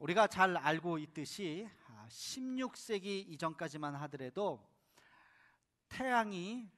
우리가 잘 알고 있듯이 16세기 이전까지만 하더라도 태양이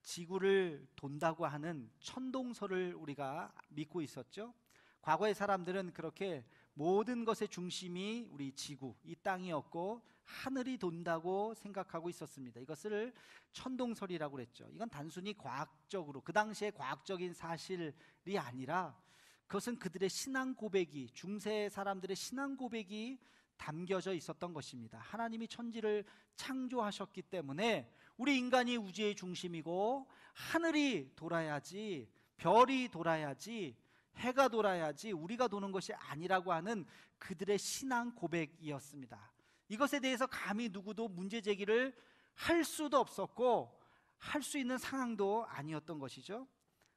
지구를 돈다고 하는 천동설을 우리가 믿고 있었죠. 과거의 사람들은 그렇게 모든 것의 중심이 우리 지구, 이 땅이었고 하늘이 돈다고 생각하고 있었습니다. 이것을 천동설이라고 그랬죠. 이건 단순히 과학적으로, 그 당시에 과학적인 사실이 아니라 그것은 그들의 신앙 고백이, 중세 사람들의 신앙 고백이 담겨져 있었던 것입니다. 하나님이 천지를 창조하셨기 때문에 우리 인간이 우주의 중심이고 하늘이 돌아야지, 별이 돌아야지, 해가 돌아야지 우리가 도는 것이 아니라고 하는 그들의 신앙 고백이었습니다. 이것에 대해서 감히 누구도 문제 제기를 할 수도 없었고 할 수 있는 상황도 아니었던 것이죠.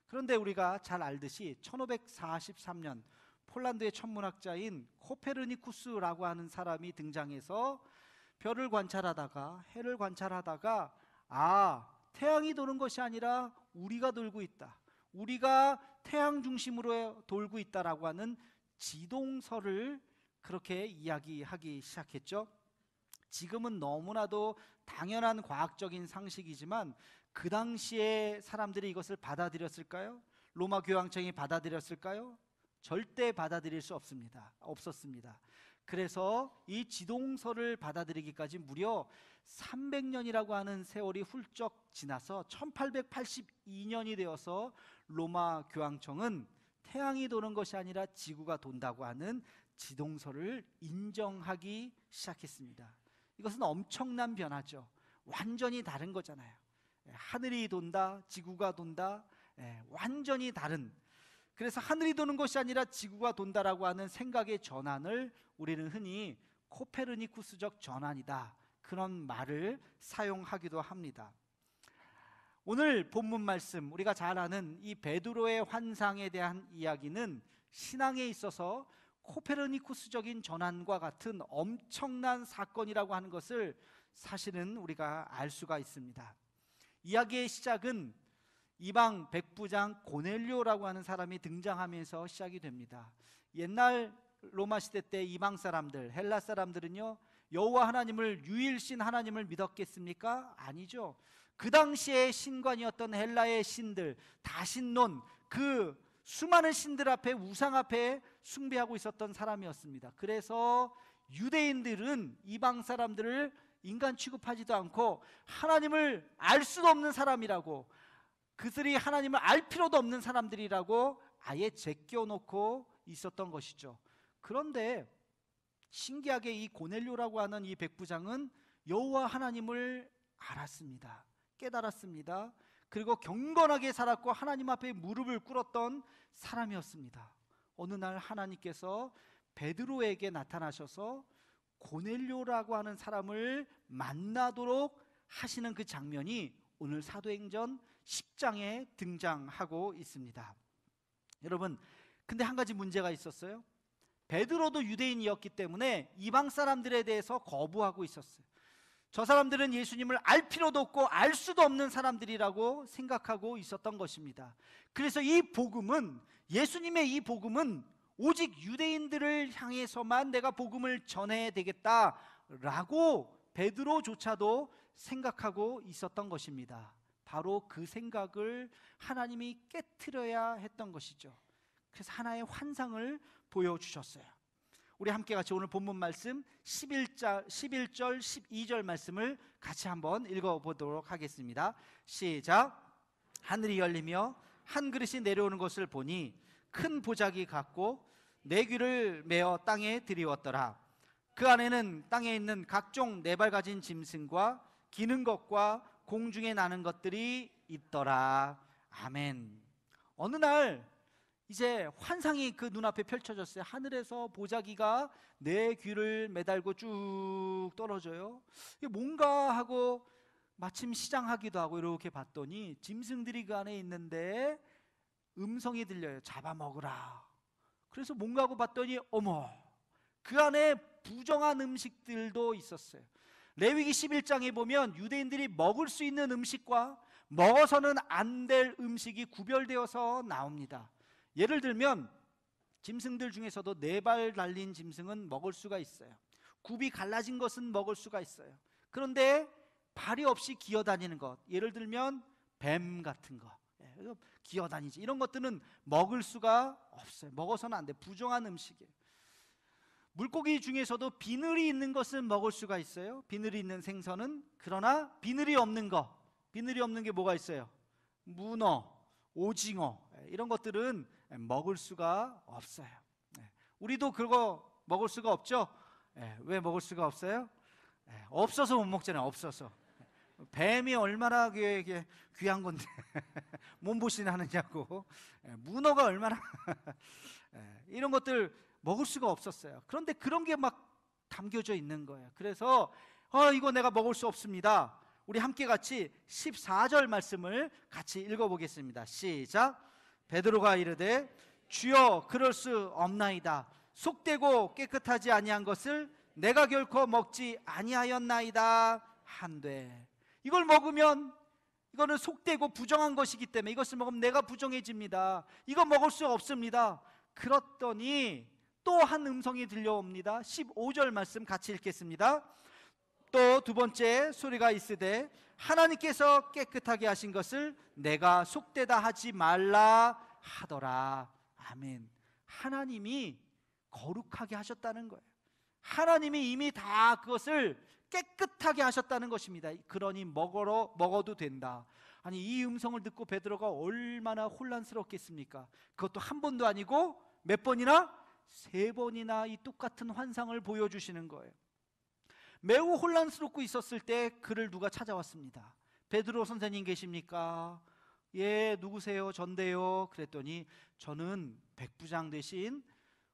그런데 우리가 잘 알듯이 1543년 폴란드의 천문학자인 코페르니쿠스라고 하는 사람이 등장해서 별을 관찰하다가, 해를 관찰하다가 태양이 도는 것이 아니라 우리가 돌고 있다, 우리가 태양 중심으로 돌고 있다라고 하는 지동설을 그렇게 이야기하기 시작했죠. 지금은 너무나도 당연한 과학적인 상식이지만 그 당시에 사람들이 이것을 받아들였을까요? 로마 교황청이 받아들였을까요? 절대 받아들일 수 없었습니다. 그래서 이 지동설을 받아들이기까지 무려 300년이라고 하는 세월이 훌쩍 지나서 1882년이 되어서 로마 교황청은 태양이 도는 것이 아니라 지구가 돈다고 하는 지동설을 인정하기 시작했습니다. 이것은 엄청난 변화죠. 완전히 다른 거잖아요. 하늘이 돈다, 지구가 돈다, 완전히 다른. 그래서 하늘이 도는 것이 아니라 지구가 돈다라고 하는 생각의 전환을 우리는 흔히 코페르니쿠스적 전환이다, 그런 말을 사용하기도 합니다. 오늘 본문 말씀, 우리가 잘 아는 이 베드로의 환상에 대한 이야기는 신앙에 있어서 코페르니쿠스적인 전환과 같은 엄청난 사건이라고 하는 것을 사실은 우리가 알 수가 있습니다. 이야기의 시작은 이방 백부장 고넬료라고 하는 사람이 등장하면서 시작이 됩니다. 옛날 로마 시대 때 이방 사람들, 헬라 사람들은요, 여호와 하나님을, 유일신 하나님을 믿었겠습니까? 아니죠. 그 당시의 신관이었던 헬라의 신들, 다신론, 그 수많은 신들 앞에, 우상 앞에 숭배하고 있었던 사람이었습니다. 그래서 유대인들은 이방 사람들을 인간 취급하지도 않고 하나님을 알 수도 없는 사람이라고, 그들이 하나님을 알 필요도 없는 사람들이라고 아예 제껴놓고 있었던 것이죠. 그런데 신기하게 이 고넬료라고 하는 이 백부장은 여호와 하나님을 알았습니다. 깨달았습니다. 그리고 경건하게 살았고 하나님 앞에 무릎을 꿇었던 사람이었습니다. 어느 날 하나님께서 베드로에게 나타나셔서 고넬료라고 하는 사람을 만나도록 하시는 그 장면이 오늘 사도행전 10장에 등장하고 있습니다. 여러분, 근데 한 가지 문제가 있었어요. 베드로도 유대인이었기 때문에 이방 사람들에 대해서 거부하고 있었어요. 저 사람들은 예수님을 알 필요도 없고 알 수도 없는 사람들이라고 생각하고 있었던 것입니다. 그래서 이 복음은, 예수님의 이 복음은 오직 유대인들을 향해서만 내가 복음을 전해야 되겠다라고 베드로조차도 생각하고 있었던 것입니다. 바로 그 생각을 하나님이 깨트려야 했던 것이죠. 그래서 하나의 환상을 보여주셨어요. 우리 함께 같이 오늘 본문 말씀 11절 12절 말씀을 같이 한번 읽어보도록 하겠습니다. 시작. 하늘이 열리며 한 그릇이 내려오는 것을 보니 큰 보자기 같고 네 귀를 메어 땅에 들이웠더라. 그 안에는 땅에 있는 각종 네 발 가진 짐승과 기는 것과 공중에 나는 것들이 있더라. 아멘. 어느 날 이제 환상이 그 눈앞에 펼쳐졌어요. 하늘에서 보자기가 네 귀를 매달고 쭉 떨어져요. 이게 뭔가 하고 마침 시장하기도 하고 이렇게 봤더니 짐승들이 그 안에 있는데 음성이 들려요. 잡아먹으라. 그래서 뭔가 하고 봤더니 어머, 그 안에 부정한 음식들도 있었어요. 레위기 11장에 보면 유대인들이 먹을 수 있는 음식과 먹어서는 안 될 음식이 구별되어서 나옵니다. 예를 들면 짐승들 중에서도 4발 달린 짐승은 먹을 수가 있어요. 굽이 갈라진 것은 먹을 수가 있어요. 그런데 발이 없이 기어다니는 것, 예를 들면 뱀 같은 거, 기어다니지, 이런 것들은 먹을 수가 없어요. 먹어서는 안 돼. 부정한 음식이에요. 물고기 중에서도 비늘이 있는 것은 먹을 수가 있어요. 비늘이 있는 생선은. 그러나 비늘이 없는 거, 비늘이 없는 게 뭐가 있어요? 문어, 오징어, 이런 것들은 먹을 수가 없어요. 우리도 그거 먹을 수가 없죠? 왜 먹을 수가 없어요? 없어서 못 먹잖아요. 없어서. 뱀이 얼마나 귀한 건데 몸보신 하느냐고. 문어가 얼마나 이런 것들 먹을 수가 없었어요. 그런데 그런 게 막 담겨져 있는 거예요. 그래서 이거 내가 먹을 수 없습니다. 우리 함께 같이 14절 말씀을 같이 읽어보겠습니다. 시작. 베드로가 이르되 주여 그럴 수 없나이다. 속되고 깨끗하지 아니한 것을 내가 결코 먹지 아니하였나이다 한되. 이걸 먹으면 이거는 속되고 부정한 것이기 때문에 이것을 먹으면 내가 부정해집니다. 이거 먹을 수 없습니다. 그랬더니 또 한 음성이 들려옵니다. 15절 말씀 같이 읽겠습니다. 또 두 번째 소리가 있으되 하나님께서 깨끗하게 하신 것을 내가 속되다 하지 말라 하더라. 아멘. 하나님이 거룩하게 하셨다는 거예요. 하나님이 이미 다 그것을 깨끗하게 하셨다는 것입니다. 그러니 먹어도 된다. 아니, 이 음성을 듣고 베드로가 얼마나 혼란스럽겠습니까? 그것도 한 번도 아니고 몇 번이나? 3번이나 이 똑같은 환상을 보여주시는 거예요. 매우 혼란스럽고 있었을 때 그를 누가 찾아왔습니다. 베드로 선생님 계십니까? 예, 누구세요? 전데요. 그랬더니 저는 백부장 되신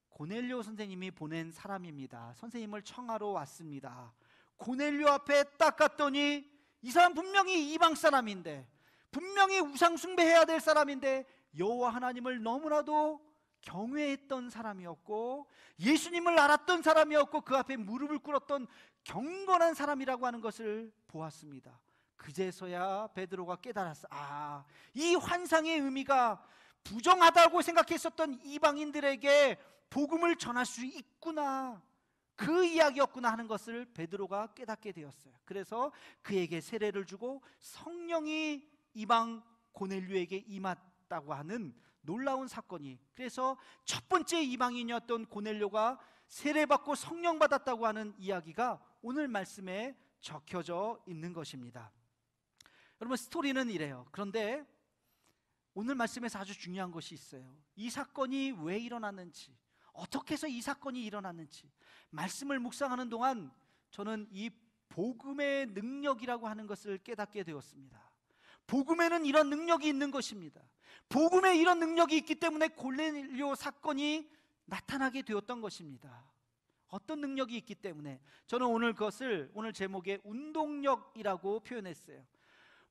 고넬료 선생님이 보낸 사람입니다. 선생님을 청하러 왔습니다. 고넬료 앞에 딱 갔더니 이 사람 분명히 이방 사람인데, 분명히 우상 숭배해야 될 사람인데 여호와 하나님을 너무나도 경외했던 사람이었고 예수님을 알았던 사람이었고 그 앞에 무릎을 꿇었던 경건한 사람이라고 하는 것을 보았습니다. 그제서야 베드로가 깨달았어. 이 환상의 의미가 부정하다고 생각했었던 이방인들에게 복음을 전할 수 있구나, 그 이야기였구나 하는 것을 베드로가 깨닫게 되었어요. 그래서 그에게 세례를 주고 성령이 이방 고넬료에게 임했다고 하는 놀라운 사건이, 그래서 첫 번째 이방인이었던 고넬료가 세례받고 성령 받았다고 하는 이야기가 오늘 말씀에 적혀져 있는 것입니다. 여러분, 스토리는 이래요. 그런데 오늘 말씀에서 아주 중요한 것이 있어요. 이 사건이 왜 일어났는지, 어떻게 해서 이 사건이 일어났는지 말씀을 묵상하는 동안 저는 이 복음의 능력이라고 하는 것을 깨닫게 되었습니다. 복음에는 이런 능력이 있는 것입니다. 복음에 이런 능력이 있기 때문에 고넬료 사건이 나타나게 되었던 것입니다. 어떤 능력이 있기 때문에 저는 오늘 그것을 오늘 제목에 운동력이라고 표현했어요.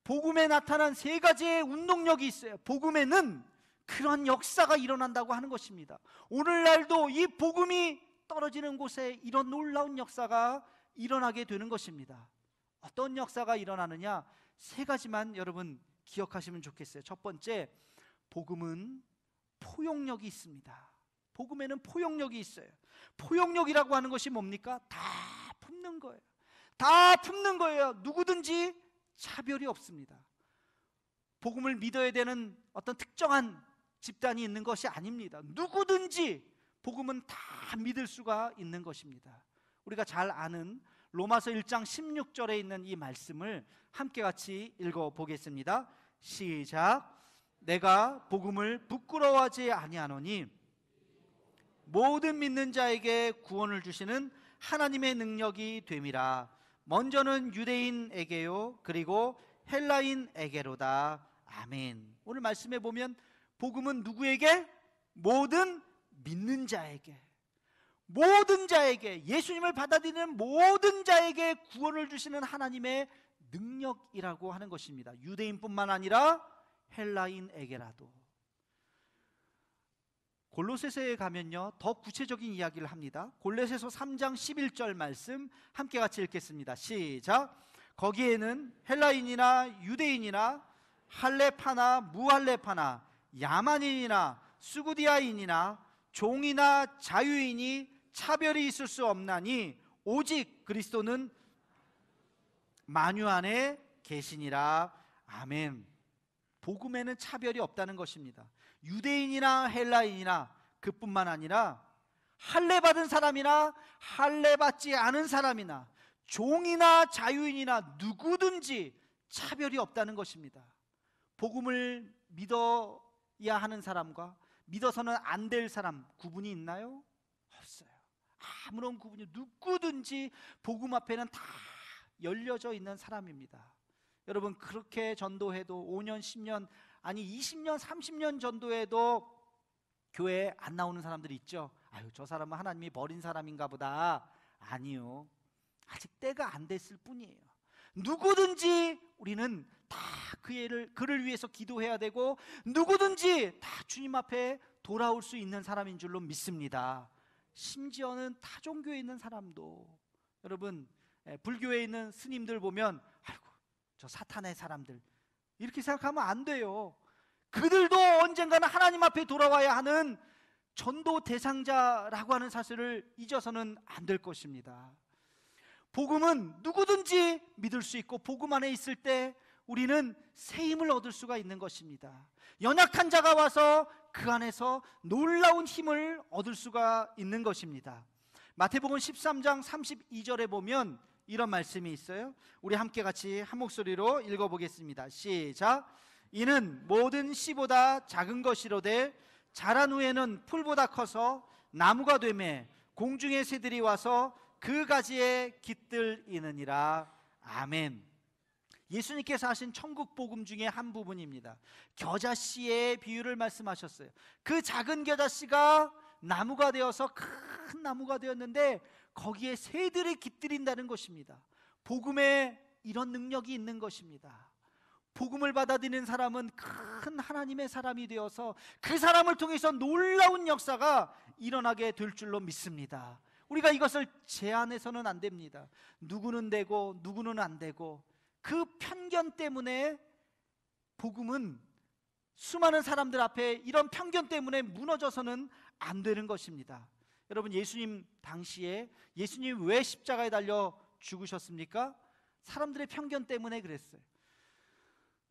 복음에 나타난 3가지의 운동력이 있어요. 복음에는 그런 역사가 일어난다고 하는 것입니다. 오늘날도 이 복음이 떨어지는 곳에 이런 놀라운 역사가 일어나게 되는 것입니다. 어떤 역사가 일어나느냐, 3가지만 여러분 기억하시면 좋겠어요. 첫 번째, 복음은 포용력이 있습니다. 복음에는 포용력이 있어요. 포용력이라고 하는 것이 뭡니까? 다 품는 거예요. 다 품는 거예요. 누구든지 차별이 없습니다. 복음을 믿어야 되는 어떤 특정한 집단이 있는 것이 아닙니다. 누구든지 복음은 다 믿을 수가 있는 것입니다. 우리가 잘 아는 로마서 1장 16절에 있는 이 말씀을 함께 같이 읽어보겠습니다. 시작. 내가 복음을 부끄러워하지 아니하노니 모든 믿는 자에게 구원을 주시는 하나님의 능력이 됨이라. 먼저는 유대인에게요 그리고 헬라인에게로다. 아멘. 오늘 말씀에 보면 복음은 누구에게? 모든 믿는 자에게, 모든 자에게, 예수님을 받아들이는 모든 자에게 구원을 주시는 하나님의 능력이라고 하는 것입니다. 유대인뿐만 아니라 헬라인에게라도. 골로새서에 가면요 더 구체적인 이야기를 합니다. 골로새서 3장 11절 말씀 함께 같이 읽겠습니다. 시작. 거기에는 헬라인이나 유대인이나 할레파나 무할레파나 야만인이나 수구디아인이나 종이나 자유인이 차별이 있을 수 없나니 오직 그리스도는 만유 안에 계시니라. 아멘. 복음에는 차별이 없다는 것입니다. 유대인이나 헬라인이나 그뿐만 아니라 할례 받은 사람이나 할례 받지 않은 사람이나 종이나 자유인이나 누구든지 차별이 없다는 것입니다. 복음을 믿어야 하는 사람과 믿어서는 안 될 사람 구분이 있나요? 없어요. 아무런 구분이, 누구든지 복음 앞에는 다 열려져 있는 사람입니다. 여러분, 그렇게 전도해도 5년, 10년, 아니 20년, 30년 전도해도 교회에 안 나오는 사람들이 있죠. 아유, 저 사람은 하나님이 버린 사람인가 보다. 아니요, 아직 때가 안 됐을 뿐이에요. 누구든지 우리는 다 그를 위해서 기도해야 되고, 누구든지 다 주님 앞에 돌아올 수 있는 사람인 줄로 믿습니다. 심지어는 타종교에 있는 사람도, 여러분, 불교에 있는 스님들 보면 아이고, 저 사탄의 사람들, 이렇게 생각하면 안 돼요. 그들도 언젠가는 하나님 앞에 돌아와야 하는 전도 대상자라고 하는 사실을 잊어서는 안 될 것입니다. 복음은 누구든지 믿을 수 있고, 복음 안에 있을 때 우리는 새 힘을 얻을 수가 있는 것입니다. 연약한 자가 와서 그 안에서 놀라운 힘을 얻을 수가 있는 것입니다. 마태복음 13장 32절에 보면 이런 말씀이 있어요. 우리 함께 같이 한 목소리로 읽어보겠습니다. 시작. 이는 모든 씨보다 작은 것이로되 자란 후에는 풀보다 커서 나무가 되매 공중의 새들이 와서 그 가지에 깃들이느니라. 아멘. 예수님께서 하신 천국 복음 중에 한 부분입니다. 겨자씨의 비유를 말씀하셨어요. 그 작은 겨자씨가 나무가 되어서 큰 나무가 되었는데 거기에 새들이 깃들인다는 것입니다. 복음에 이런 능력이 있는 것입니다. 복음을 받아들이는 사람은 큰 하나님의 사람이 되어서 그 사람을 통해서 놀라운 역사가 일어나게 될 줄로 믿습니다. 우리가 이것을 제한해서는 안 됩니다. 누구는 되고 누구는 안 되고, 그 편견 때문에 복음은 수많은 사람들 앞에 이런 편견 때문에 무너져서는 안 되는 것입니다. 여러분, 예수님 당시에 예수님 왜 십자가에 달려 죽으셨습니까? 사람들의 편견 때문에 그랬어요.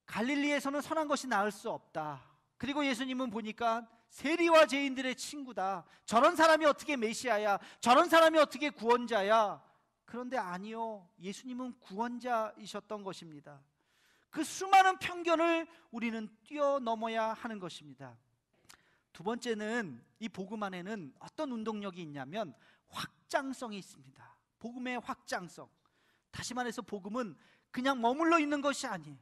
갈릴리에서는 선한 것이 나을 수 없다. 그리고 예수님은 보니까 세리와 죄인들의 친구다. 저런 사람이 어떻게 메시아야? 저런 사람이 어떻게 구원자야? 그런데 아니요, 예수님은 구원자이셨던 것입니다. 그 수많은 편견을 우리는 뛰어넘어야 하는 것입니다. 두 번째는, 이 복음 안에는 어떤 운동력이 있냐면 확장성이 있습니다. 복음의 확장성. 다시 말해서 복음은 그냥 머물러 있는 것이 아니에요.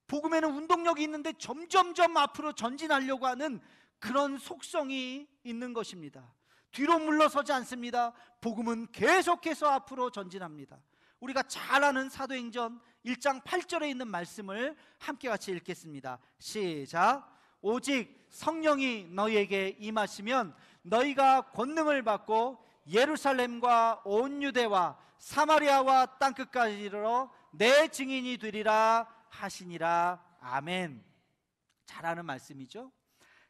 복음에는 운동력이 있는데 점점점 앞으로 전진하려고 하는 그런 속성이 있는 것입니다. 뒤로 물러서지 않습니다. 복음은 계속해서 앞으로 전진합니다. 우리가 잘 아는 사도행전 1장 8절에 있는 말씀을 함께 같이 읽겠습니다. 시작. 오직 성령이 너희에게 임하시면 너희가 권능을 받고 예루살렘과 온 유대와 사마리아와 땅끝까지 이르러 내 증인이 되리라 하시니라. 아멘. 잘 아는 말씀이죠.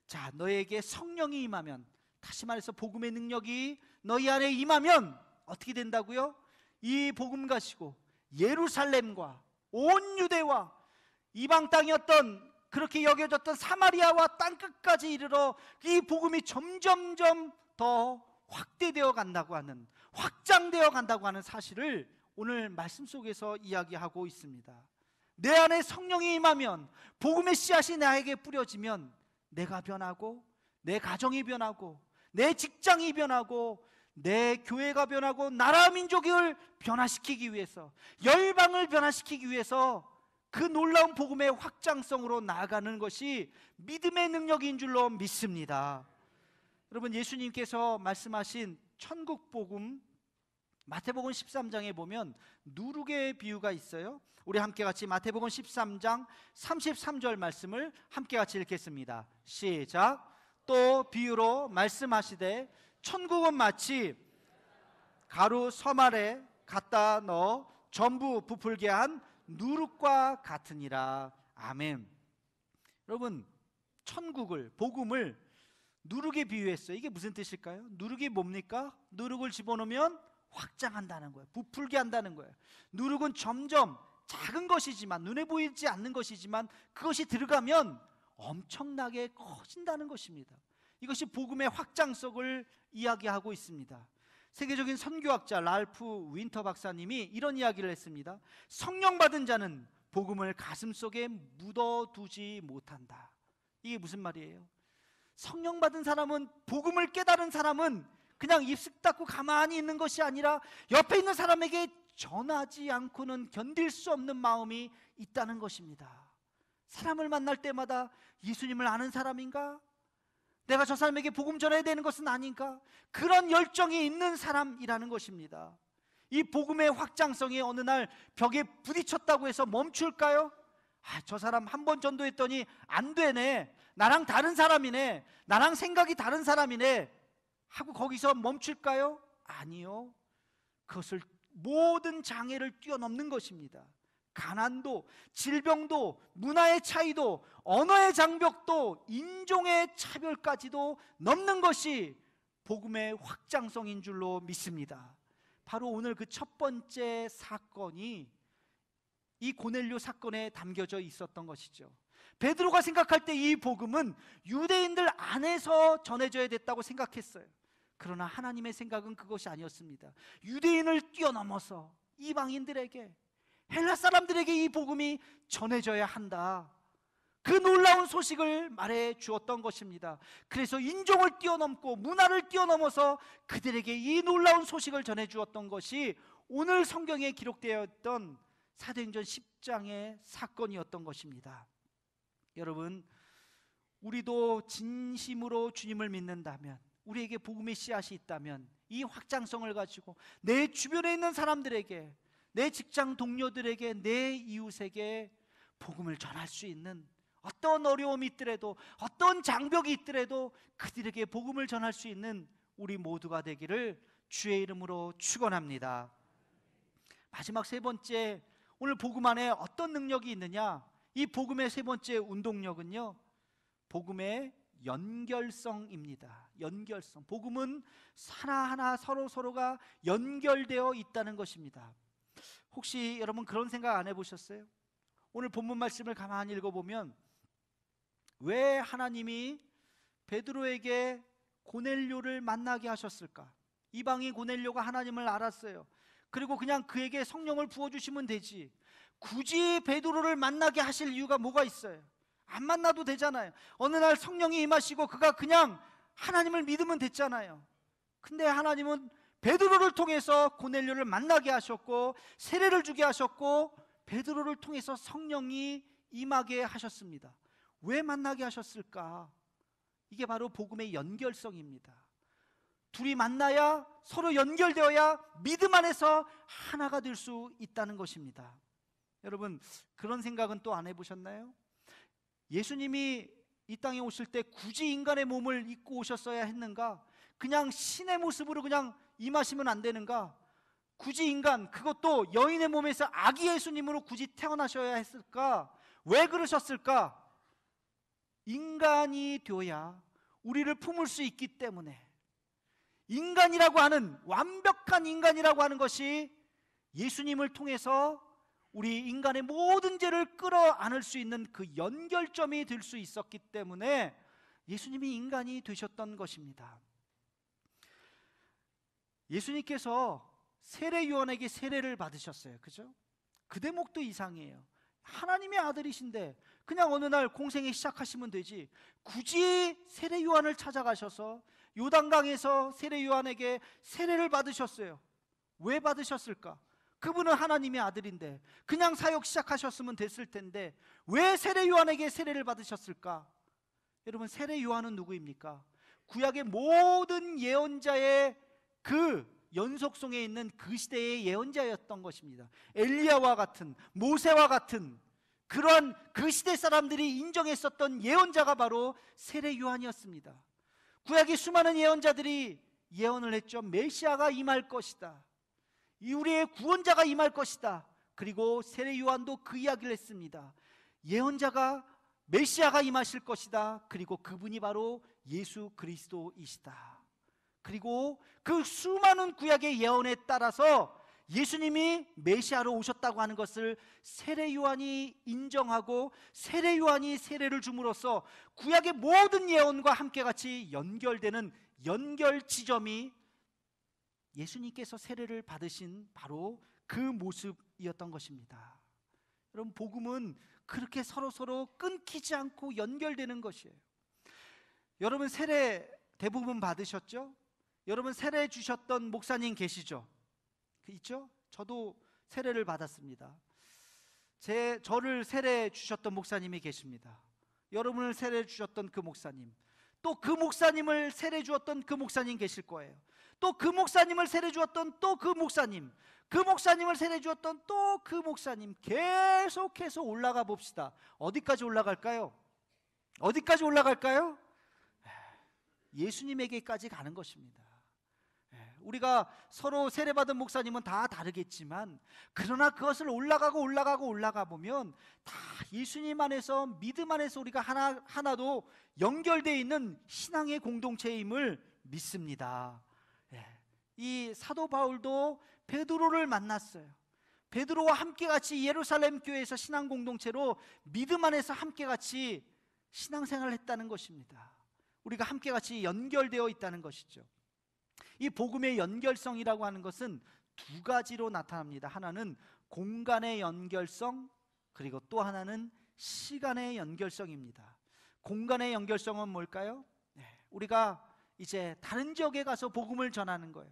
자, 너에게 성령이 임하면, 다시 말해서 복음의 능력이 너희 안에 임하면 어떻게 된다고요? 이 복음 가지고 예루살렘과 온 유대와 이방 땅이었던, 그렇게 여겨졌던 사마리아와 땅끝까지 이르러 이 복음이 점점점 더 확대되어 간다고 하는, 확장되어 간다고 하는 사실을 오늘 말씀 속에서 이야기하고 있습니다. 내 안에 성령이 임하면, 복음의 씨앗이 나에게 뿌려지면 내가 변하고, 내 가정이 변하고, 내 직장이 변하고, 내 교회가 변하고, 나라 민족을 변화시키기 위해서, 열방을 변화시키기 위해서 그 놀라운 복음의 확장성으로 나아가는 것이 믿음의 능력인 줄로 믿습니다. 여러분, 예수님께서 말씀하신 천국 복음, 마태복음 13장에 보면 누룩의 비유가 있어요. 우리 함께 같이 마태복음 13장 33절 말씀을 함께 같이 읽겠습니다. 시작. 또 비유로 말씀하시되 천국은 마치 가루 섬 아래 갖다 넣어 전부 부풀게 한 누룩과 같으니라. 아멘. 여러분, 천국을, 복음을 누룩에 비유했어요. 이게 무슨 뜻일까요? 누룩이 뭡니까? 누룩을 집어넣으면 확장한다는 거예요. 부풀게 한다는 거예요. 누룩은 점점 작은 것이지만, 눈에 보이지 않는 것이지만 그것이 들어가면 엄청나게 커진다는 것입니다. 이것이 복음의 확장성을 이야기하고 있습니다. 세계적인 선교학자 랄프 윈터 박사님이 이런 이야기를 했습니다. 성령 받은 자는 복음을 가슴속에 묻어두지 못한다. 이게 무슨 말이에요? 성령 받은 사람은, 복음을 깨달은 사람은 그냥 입술 닫고 가만히 있는 것이 아니라 옆에 있는 사람에게 전하지 않고는 견딜 수 없는 마음이 있다는 것입니다. 사람을 만날 때마다 예수님을 아는 사람인가? 내가 저 사람에게 복음 전해야 되는 것은 아닌가? 그런 열정이 있는 사람이라는 것입니다. 이 복음의 확장성이 어느 날 벽에 부딪혔다고 해서 멈출까요? 저 사람 한 번 전도했더니 안 되네, 나랑 다른 사람이네, 나랑 생각이 다른 사람이네 하고 거기서 멈출까요? 아니요. 그것을, 모든 장애를 뛰어넘는 것입니다. 가난도, 질병도, 문화의 차이도, 언어의 장벽도, 인종의 차별까지도 넘는 것이 복음의 확장성인 줄로 믿습니다. 바로 오늘 그 첫 번째 사건이 이 고넬료 사건에 담겨져 있었던 것이죠. 베드로가 생각할 때 이 복음은 유대인들 안에서 전해져야 됐다고 생각했어요. 그러나 하나님의 생각은 그것이 아니었습니다. 유대인을 뛰어넘어서 이방인들에게, 헬라 사람들에게 이 복음이 전해져야 한다, 그 놀라운 소식을 말해 주었던 것입니다. 그래서 인종을 뛰어넘고 문화를 뛰어넘어서 그들에게 이 놀라운 소식을 전해 주었던 것이 오늘 성경에 기록되어 있던 사도행전 10장의 사건이었던 것입니다. 여러분, 우리도 진심으로 주님을 믿는다면, 우리에게 복음의 씨앗이 있다면 이 확장성을 가지고 내 주변에 있는 사람들에게, 내 직장 동료들에게, 내 이웃에게 복음을 전할 수 있는, 어떤 어려움이 있더라도, 어떤 장벽이 있더라도 그들에게 복음을 전할 수 있는 우리 모두가 되기를 주의 이름으로 축원합니다. 마지막 세 번째, 오늘 복음 안에 어떤 능력이 있느냐? 이 복음의 세 번째 운동력은요, 복음의 연결성입니다. 연결성. 복음은 하나하나 서로가 연결되어 있다는 것입니다. 혹시 여러분 그런 생각 안 해보셨어요? 오늘 본문 말씀을 가만히 읽어보면 왜 하나님이 베드로에게 고넬료를 만나게 하셨을까? 이방인 고넬료가 하나님을 알았어요. 그리고 그냥 그에게 성령을 부어주시면 되지, 굳이 베드로를 만나게 하실 이유가 뭐가 있어요? 안 만나도 되잖아요. 어느 날 성령이 임하시고 그가 그냥 하나님을 믿으면 됐잖아요. 근데 하나님은 베드로를 통해서 고넬료를 만나게 하셨고, 세례를 주게 하셨고, 베드로를 통해서 성령이 임하게 하셨습니다. 왜 만나게 하셨을까? 이게 바로 복음의 연결성입니다. 둘이 만나야, 서로 연결되어야 믿음 안에서 하나가 될 수 있다는 것입니다. 여러분, 그런 생각은 또 안 해보셨나요? 예수님이 이 땅에 오실 때 굳이 인간의 몸을 입고 오셨어야 했는가? 그냥 신의 모습으로 그냥 임하시면 안 되는가? 굳이 인간, 그것도 여인의 몸에서 아기 예수님으로 굳이 태어나셔야 했을까? 왜 그러셨을까? 인간이 되어야 우리를 품을 수 있기 때문에, 인간이라고 하는, 완벽한 인간이라고 하는 것이 예수님을 통해서 우리 인간의 모든 죄를 끌어안을 수 있는 그 연결점이 될 수 있었기 때문에 예수님이 인간이 되셨던 것입니다. 예수님께서 세례 요한에게 세례를 받으셨어요. 그죠? 그 대목도 이상해요. 하나님의 아들이신데 그냥 어느 날 공생에 시작하시면 되지, 굳이 세례 요한을 찾아가셔서 요단강에서 세례 요한에게 세례를 받으셨어요. 왜 받으셨을까? 그분은 하나님의 아들인데 그냥 사역 시작하셨으면 됐을 텐데 왜 세례 요한에게 세례를 받으셨을까? 여러분, 세례 요한은 누구입니까? 구약의 모든 예언자의 그 연속성에 있는 그 시대의 예언자였던 것입니다. 엘리야와 같은, 모세와 같은 그러한 그 시대 사람들이 인정했었던 예언자가 바로 세례 요한이었습니다. 구약의 수많은 예언자들이 예언을 했죠. 메시아가 임할 것이다, 우리의 구원자가 임할 것이다. 그리고 세례 요한도 그 이야기를 했습니다. 예언자가, 메시아가 임하실 것이다. 그리고 그분이 바로 예수 그리스도이시다. 그리고 그 수많은 구약의 예언에 따라서 예수님이 메시아로 오셨다고 하는 것을 세례 요한이 인정하고 세례 요한이 세례를 줌으로써 구약의 모든 예언과 함께 같이 연결되는 연결 지점이 예수님께서 세례를 받으신 바로 그 모습이었던 것입니다. 여러분, 복음은 그렇게 서로 끊기지 않고 연결되는 것이에요. 여러분, 세례 대부분 받으셨죠? 여러분, 세례 주셨던 목사님 계시죠? 있죠? 저도 세례를 받았습니다. 저를 세례 주셨던 목사님이 계십니다. 여러분을 세례 주셨던 그 목사님, 또 그 목사님을 세례 주었던 그 목사님 계실 거예요. 또 그 목사님을 세례 주었던 또 그 목사님, 그 목사님을 세례 주었던 또 그 목사님, 계속해서 올라가 봅시다. 어디까지 올라갈까요? 어디까지 올라갈까요? 예수님에게까지 가는 것입니다. 우리가 서로 세례받은 목사님은 다 다르겠지만, 그러나 그것을 올라가 보면 다 예수님 안에서, 믿음 안에서 우리가 하나도 연결되어 있는 신앙의 공동체임을 믿습니다. 이 사도 바울도 베드로를 만났어요. 베드로와 함께 같이 예루살렘 교회에서 신앙 공동체로 믿음 안에서 함께 같이 신앙생활을 했다는 것입니다. 우리가 함께 같이 연결되어 있다는 것이죠. 이 복음의 연결성이라고 하는 것은 두 가지로 나타납니다. 하나는 공간의 연결성, 그리고 또 하나는 시간의 연결성입니다. 공간의 연결성은 뭘까요? 우리가 이제 다른 지역에 가서 복음을 전하는 거예요.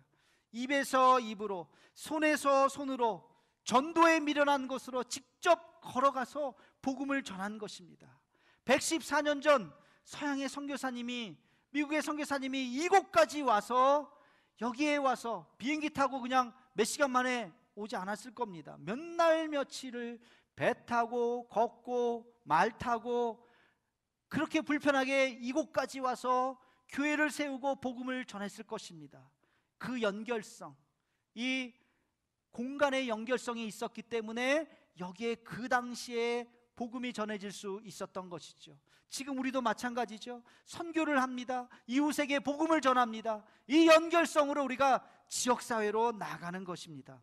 입에서 입으로, 손에서 손으로, 전도에 미련한 곳으로 직접 걸어가서 복음을 전한 것입니다. 114년 전 서양의 선교사님이, 미국의 선교사님이 이곳까지 와서, 여기에 와서 비행기 타고 그냥 몇 시간 만에 오지 않았을 겁니다. 몇 날 며칠을 배 타고 걷고 말 타고 그렇게 불편하게 이곳까지 와서 교회를 세우고 복음을 전했을 것입니다. 그 연결성, 이 공간의 연결성이 있었기 때문에 여기에 그 당시에 복음이 전해질 수 있었던 것이죠. 지금 우리도 마찬가지죠. 선교를 합니다. 이웃에게 복음을 전합니다. 이 연결성으로 우리가 지역사회로 나가는 것입니다.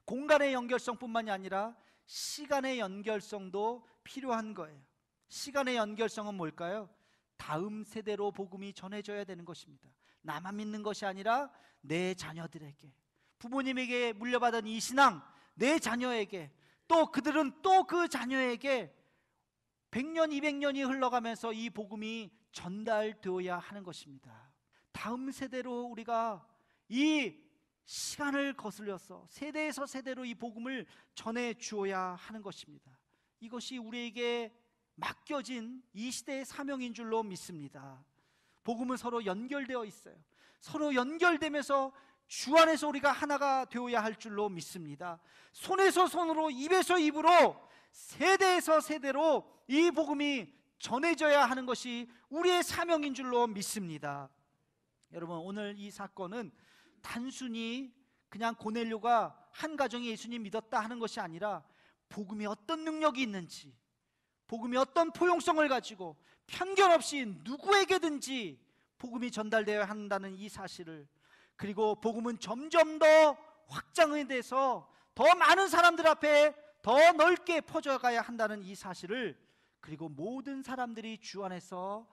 공간의 연결성뿐만이 아니라 시간의 연결성도 필요한 거예요. 시간의 연결성은 뭘까요? 다음 세대로 복음이 전해져야 되는 것입니다. 나만 믿는 것이 아니라 내 자녀들에게, 부모님에게 물려받은 이 신앙 내 자녀에게, 또 그들은 또 그 자녀에게 100년, 200년이 흘러가면서 이 복음이 전달되어야 하는 것입니다. 다음 세대로 우리가 이 시간을 거슬려서 세대에서 세대로 이 복음을 전해 주어야 하는 것입니다. 이것이 우리에게 맡겨진 이 시대의 사명인 줄로 믿습니다. 복음은 서로 연결되어 있어요. 서로 연결되면서 주 안에서 우리가 하나가 되어야 할 줄로 믿습니다. 손에서 손으로, 입에서 입으로, 세대에서 세대로 이 복음이 전해져야 하는 것이 우리의 사명인 줄로 믿습니다. 여러분, 오늘 이 사건은 단순히 그냥 고넬료가 한 가정이 예수님 믿었다 하는 것이 아니라 복음이 어떤 능력이 있는지, 복음이 어떤 포용성을 가지고 편견 없이 누구에게든지 복음이 전달되어야 한다는 이 사실을, 그리고 복음은 점점 더 확장이 돼서 더 많은 사람들 앞에 더 넓게 퍼져가야 한다는 이 사실을, 그리고 모든 사람들이 주 안에서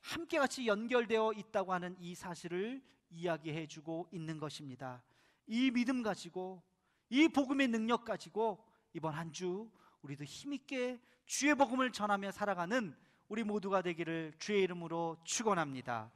함께 같이 연결되어 있다고 하는 이 사실을 이야기해 주고 있는 것입니다. 이 믿음 가지고, 이 복음의 능력 가지고 이번 한 주 우리도 힘있게 주의 복음을 전하며 살아가는 우리 모두가 되기를 주의 이름으로 축원합니다.